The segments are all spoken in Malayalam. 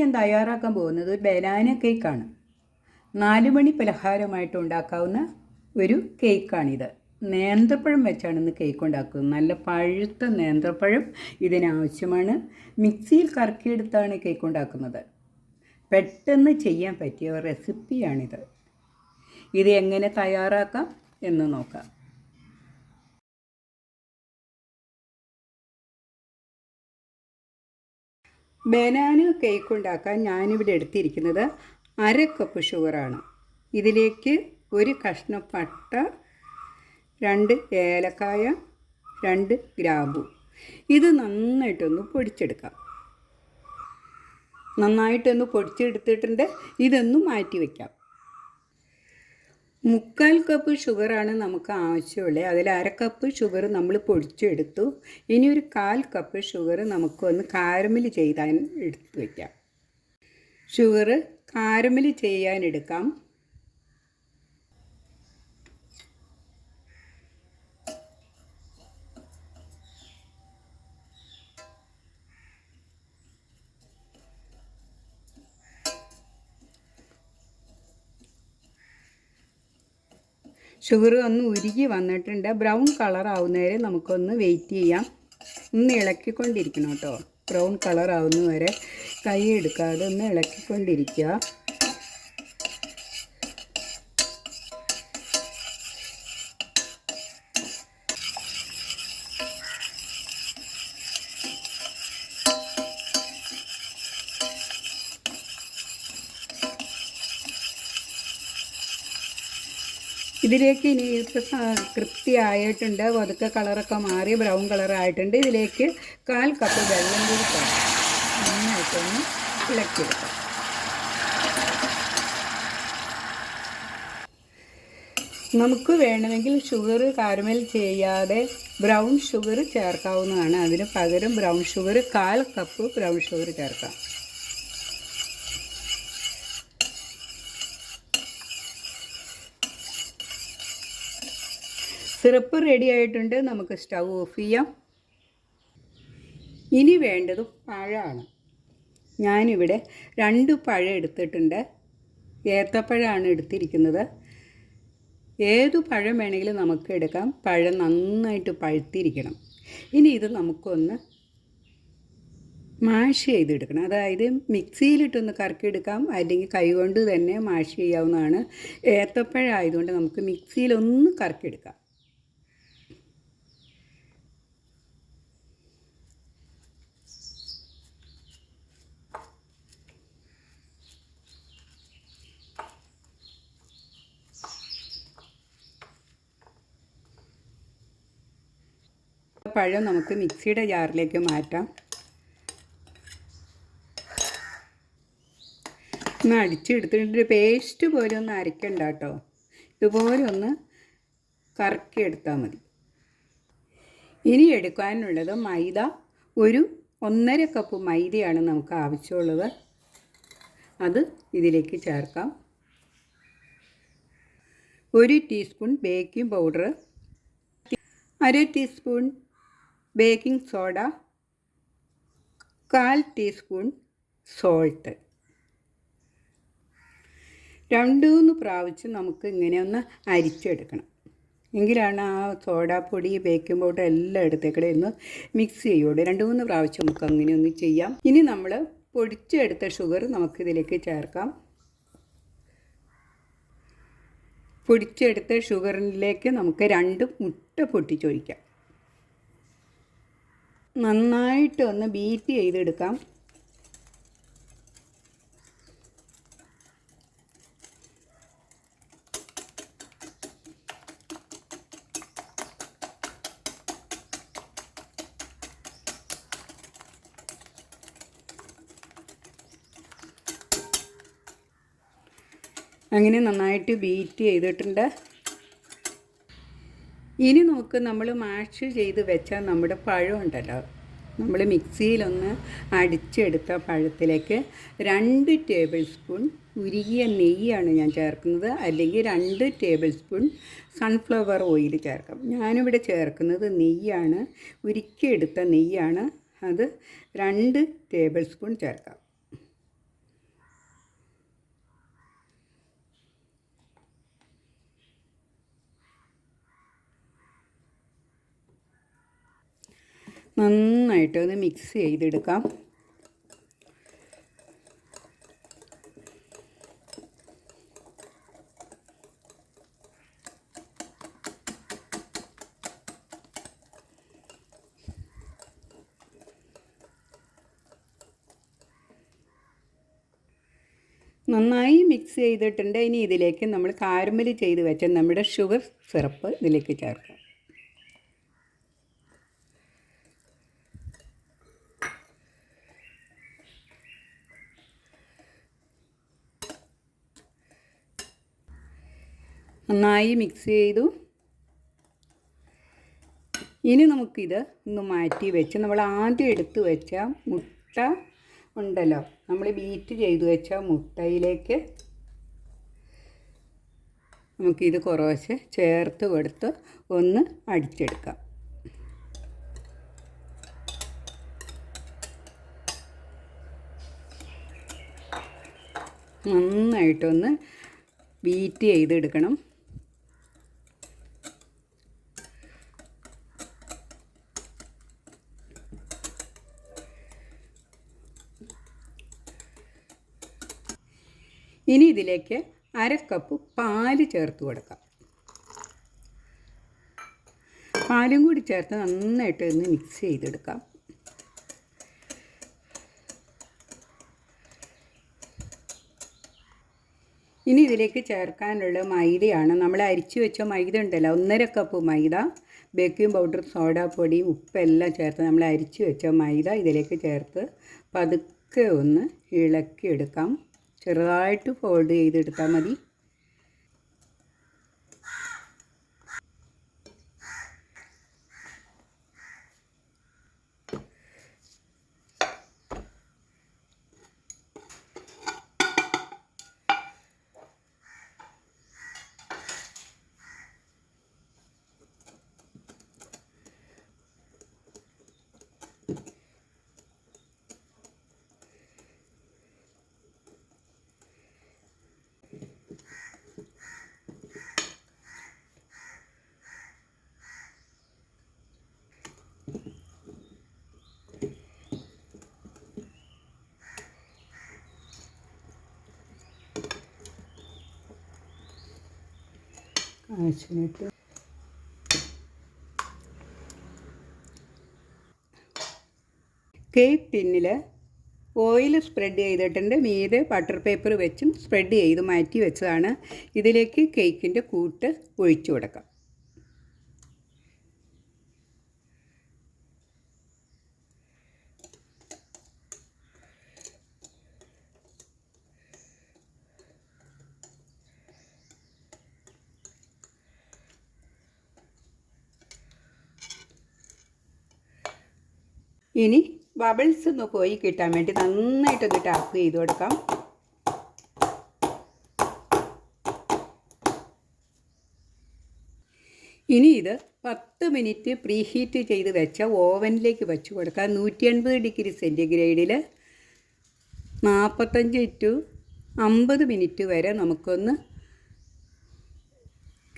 ഞാൻ തയ്യാറാക്കാൻ പോകുന്നത് ഒരു ബനാന കേക്കാണ്. 4 മണി പലഹാരമായിട്ട് ഉണ്ടാക്കാവുന്ന ഒരു കേക്കാണിത്. നേന്ത്രപ്പഴം വെച്ചാണ് ഇന്ന് കേക്ക് ഉണ്ടാക്കുന്നത്. നല്ല പഴുത്ത നേന്ത്രപ്പഴം ഇതിനാവശ്യമാണ്. മിക്സിയിൽ കറക്കിയെടുത്താണ് കേക്ക് ഉണ്ടാക്കുന്നത്. പെട്ടെന്ന് ചെയ്യാൻ പറ്റിയ റെസിപ്പിയാണിത്. ഇത് എങ്ങനെ തയ്യാറാക്കാം എന്ന് നോക്കാം. ബനാന കേക്ക് ഉണ്ടാക്കാൻ ഞാനിവിടെ എടുത്തിരിക്കുന്നത് 1/2 കപ്പ് ഷുഗറാണ്. ഇതിലേക്ക് 1 കഷ്ണം പട്ട, 2 ഏലക്കായ, 2 ഗ്രാമ്പു. ഇത് നന്നായിട്ടൊന്ന് പൊടിച്ചെടുക്കാം. നന്നായിട്ടൊന്ന് പൊടിച്ചെടുത്തിട്ടുണ്ട്. ഇതൊന്ന് മാറ്റി വയ്ക്കാം. 3/4 കപ്പ് ഷുഗറാണ് നമുക്ക് ആവശ്യമുള്ളത്. അതിൽ 1/2 കപ്പ് ഷുഗർ നമ്മൾ പൊടിച്ചെടുത്തു. ഇനി ഒരു 1/4 കപ്പ് ഷുഗർ നമുക്കൊന്ന് കാരമൽ ചെയ്യാൻ എടുത്ത് വയ്ക്കാം. Sugar caramel ചെയ്യാനെടുക്കാം. ഷുഗർ ഒന്ന് ഉരുകി വന്നിട്ടുണ്ട്. ബ്രൗൺ കളർ ആവുന്നവരെ നമുക്കൊന്ന് വെയിറ്റ് ചെയ്യാം. ഒന്ന് ഇളക്കിക്കൊണ്ടിരിക്കണം കേട്ടോ. ബ്രൗൺ കളർ ആവുന്നവരെ കൈ എടുക്കാതെ ഒന്ന് ഇളക്കിക്കൊണ്ടിരിക്കുക. ഇതിലേക്ക് ഇനി ഇപ്പോൾ കൃത്യമായിട്ടുണ്ട്. പതുക്കെ കളറൊക്കെ മാറി ബ്രൗൺ കളറായിട്ടുണ്ട്. ഇതിലേക്ക് 1/4 കപ്പ് വെള്ളം കൂടി നന്നായിട്ടൊന്ന് ഇളക്കിയെടുക്കാം. നമുക്ക് വേണമെങ്കിൽ ഷുഗർ കാരമൽ ചെയ്യാതെ ബ്രൗൺ ഷുഗർ ചേർക്കാവുന്നതാണ്. അതിന് പകരം brown sugar 1/4 cup brown sugar ചേർക്കാം. സിറപ്പ് റെഡി ആയിട്ടുണ്ട്. നമുക്ക് സ്റ്റൗ ഓഫ് ചെയ്യാം. ഇനി വേണ്ടത് പഴമാണ്. ഞാനിവിടെ 2 പഴം എടുത്തിട്ടുണ്ട്. ഏത്തപ്പഴമാണ് എടുത്തിരിക്കുന്നത്. ഏതു പഴം വേണമെങ്കിലും നമുക്ക് എടുക്കാം. പഴം നന്നായിട്ട് പഴുത്തിരിക്കണം. ഇനി ഇത് നമുക്കൊന്ന് മാഷ് ചെയ്തെടുക്കണം. അതായത് മിക്സിയിലിട്ടൊന്ന് കറക്കിയെടുക്കാം, അല്ലെങ്കിൽ കൈകൊണ്ട് തന്നെ മാഷ് ചെയ്യാവുന്നതാണ്. ഏത്തപ്പഴം ആയതുകൊണ്ട് നമുക്ക് മിക്സിയിലൊന്ന് കറക്കിയെടുക്കാം. പഴം നമുക്ക് മിക്സിയുടെ ജാറിലേക്ക് മാറ്റാം. ഒന്ന് അടിച്ചെടുത്തിട്ട് പേസ്റ്റ് പോലെ ഒന്ന് അരയ്ക്കണ്ട കേട്ടോ. ഇതുപോലെ ഒന്ന് കറക്കിയെടുത്താൽ മതി. ഇനി എടുക്കാനുള്ളത് മൈദ. ഒരു 1/2 കപ്പ് മൈദയാണ് നമുക്ക് ആവശ്യമുള്ളത്. അത് ഇതിലേക്ക് ചേർക്കാം. 1 teaspoon baking powder, 1/2 teaspoon baking soda, 1/4 teaspoon salt. 2-3 പ്രാവശ്യം നമുക്ക് ഇങ്ങനെ ഒന്ന് അരിച്ചെടുക്കണം. എങ്കിലാണ് ആ സോഡാപ്പൊടി ബേക്കിംഗ് പൗഡർ എല്ലാം എടുത്തേക്കടെ ഒന്ന് മിക്സ് ചെയ്യുള്ളൂ. 2-3 പ്രാവശ്യം നമുക്ക് അങ്ങനെ ഒന്ന് ചെയ്യാം. ഇനി നമ്മൾ പൊടിച്ചെടുത്ത ഷുഗർ നമുക്കിതിലേക്ക് ചേർക്കാം. പൊടിച്ചെടുത്ത ഷുഗറിലേക്ക് നമുക്ക് 2 മുട്ട പൊട്ടിച്ചൊഴിക്കാം. നന്നായിട്ട് ഒന്ന് ബീറ്റ് ചെയ്തെടുക്കാം. അങ്ങനെ നന്നായിട്ട് ബീറ്റ് ചെയ്തിട്ടുണ്ട്. ഇനി നമുക്ക് നമ്മൾ മാഷ് ചെയ്ത് വെച്ച നമ്മുടെ പഴം ഉണ്ടല്ലോ, നമ്മൾ മിക്സിയിലൊന്ന് അടിച്ചെടുത്ത പഴത്തിലേക്ക് 2 ടേബിൾ സ്പൂൺ ഉരുകിയ നെയ്യാണ് ഞാൻ ചേർക്കുന്നത്. അല്ലെങ്കിൽ 2 ടേബിൾ സ്പൂൺ സൺഫ്ലവർ ഓയിൽ ചേർക്കാം. ഞാനിവിടെ ചേർക്കുന്നത് നെയ്യാണ്, ഉരുക്കിയെടുത്ത നെയ്യാണ്. അത് 2 ടേബിൾ സ്പൂൺ ചേർക്കാം. നന്നായിട്ടൊന്ന് മിക്സ് ചെയ്തെടുക്കാം. നന്നായി മിക്സ് ചെയ്തിട്ടുണ്ട്. ഇനി ഇതിലേക്ക് നമ്മൾ കാരമൽ ചെയ്ത് വെച്ച നമ്മുടെ ഷുഗർ സിറപ്പ് ഇതിലേക്ക് ചേർക്കാം. നന്നായി മിക്സ് ചെയ്തു. ഇനി നമുക്കിത് ഒന്ന് മാറ്റി വെച്ച് നമ്മൾ ആദ്യം എടുത്ത് വെച്ച മുട്ട ഉണ്ടല്ലോ, നമ്മൾ ബീറ്റ് ചെയ്ത് വെച്ച മുട്ടയിലേക്ക് നമുക്കിത് കുറേശ്ശെ ചേർത്ത് കൊടുത്ത് ഒന്ന് അടിച്ചെടുക്കാം. നന്നായിട്ടൊന്ന് ബീറ്റ് ചെയ്തെടുക്കണം. ഇനി ഇതിലേക്ക് 1/2 കപ്പ് പാല് ചേർത്ത് കൊടുക്കാം. പാലും കൂടി ചേർത്ത് നന്നായിട്ട് ഒന്ന് മിക്സ് ചെയ്തെടുക്കാം. ഇനി ഇതിലേക്ക് ചേർക്കാനുള്ള മൈദയാണ്. നമ്മൾ അരിച്ചു വെച്ച മൈദ ഉണ്ടല്ലോ, 1/2 കപ്പ് മൈദ, ബേക്കിംഗ് പൗഡർ, സോഡാപ്പൊടി, ഉപ്പെല്ലാം ചേർത്ത് നമ്മൾ അരിച്ചു വെച്ച മൈദ ഇതിലേക്ക് ചേർത്ത് പതുക്കെ ഒന്ന് ഇളക്കിയെടുക്കാം. ചെറുതായിട്ട് ഫോൾഡ് ചെയ്തെടുത്താൽ മതി. ആവശ്യമായിട്ട് കേക്ക് ടിന്നിൽ ഓയിൽ സ്പ്രെഡ് ചെയ്തിട്ടുണ്ട്. മീതെ ബട്ടർ പേപ്പർ വെച്ചും സ്പ്രെഡ് ചെയ്ത് മാറ്റി വെച്ചതാണ്. ഇതിലേക്ക് കേക്കിൻ്റെ കൂട്ട് ഒഴിച്ചു കൊടുക്കാം. ഇനി ബബിൾസ് ഒന്ന് പോയി കിട്ടാൻ വേണ്ടി നന്നായിട്ടൊന്ന് ടാപ്പ് ചെയ്ത് കൊടുക്കാം. ഇനി ഇത് 10 മിനിറ്റ് പ്രീ ഹീറ്റ് ചെയ്ത് വെച്ച ഓവനിലേക്ക് വെച്ച് കൊടുക്കാം. 180 ഡിഗ്രി സെൻറ്റിഗ്രേഡിൽ 45 ടു 50 മിനിറ്റ് വരെ നമുക്കൊന്ന്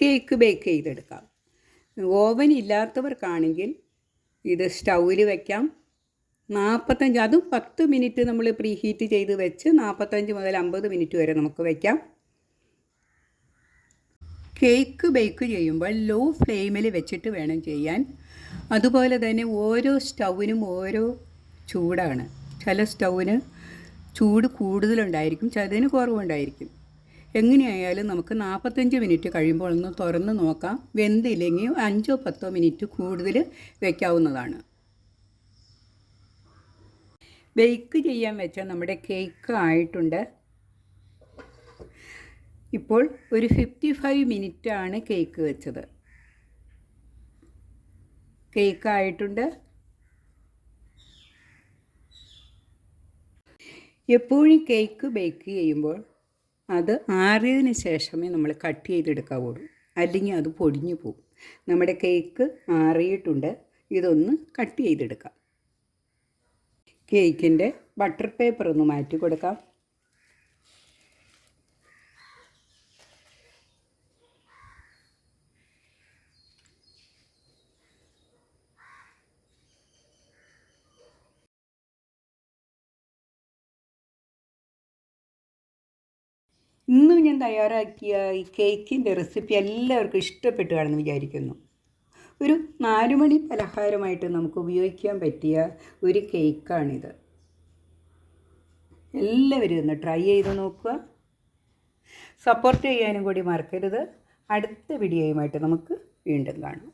കേക്ക് ബേക്ക് ചെയ്തെടുക്കാം. ഓവൻ ഇല്ലാത്തവർക്കാണെങ്കിൽ ഇത് സ്റ്റൗവിൽ വയ്ക്കാം. 45, അതും 10 മിനിറ്റ് നമ്മൾ പ്രീ ഹീറ്റ് ചെയ്ത് വെച്ച് 45 മുതൽ 50 മിനിറ്റ് വരെ നമുക്ക് വയ്ക്കാം. കേക്ക് ബേക്ക് ചെയ്യുമ്പോൾ ലോ ഫ്ലെയിമിൽ വെച്ചിട്ട് വേണം ചെയ്യാൻ. അതുപോലെ തന്നെ ഓരോ സ്റ്റൗവിനും ഓരോ ചൂടാണ്. ചില സ്റ്റൗവിന് ചൂട് കൂടുതലുണ്ടായിരിക്കും, ചിലതിന് കുറവുണ്ടായിരിക്കും. എങ്ങനെയായാലും നമുക്ക് 45 മിനിറ്റ് കഴിയുമ്പോൾ ഒന്ന് തുറന്ന് നോക്കാം. വെന്തില്ലെങ്കിൽ 5-10 മിനിറ്റ് കൂടുതൽ വയ്ക്കാവുന്നതാണ്. ബേക്ക് ചെയ്യാൻ വെച്ച നമ്മുടെ കേക്ക് ആയിട്ടുണ്ട്. ഇപ്പോൾ ഒരു 55 മിനിറ്റാണ് കേക്ക് വെച്ചത്. കേക്ക് ആയിട്ടുണ്ട്. എപ്പോഴും കേക്ക് ബേക്ക് ചെയ്യുമ്പോൾ അത് ആറിയതിന് ശേഷമേ നമ്മൾ കട്ട് ചെയ്തെടുക്കാവുള്ളൂ, അല്ലെങ്കിൽ അത് പൊടിഞ്ഞു പോകും. നമ്മുടെ കേക്ക് ആറിയിട്ടുണ്ട്. ഇതൊന്ന് കട്ട് ചെയ്തെടുക്കാം. കേക്കിൻ്റെ ബട്ടർ പേപ്പർ ഒന്ന് മാറ്റി കൊടുക്കാം. ഇന്നും ഞാൻ തയ്യാറാക്കിയ ഈ കേക്കിൻ്റെ റെസിപ്പി എല്ലാവർക്കും ഇഷ്ടപ്പെട്ടു കാണുമെന്ന് വിചാരിക്കുന്നു. ഒരു 4 മണി പലഹാരമായിട്ട് നമുക്ക് ഉപയോഗിക്കാൻ പറ്റിയ ഒരു കേക്കാണിത്. എല്ലാവരും ഒന്ന് ട്രൈ ചെയ്ത് നോക്കുക. സപ്പോർട്ട് ചെയ്യാനും കൂടി മറക്കരുത്. അടുത്ത വീഡിയോയുമായിട്ട് നമുക്ക് വീണ്ടും കാണാം.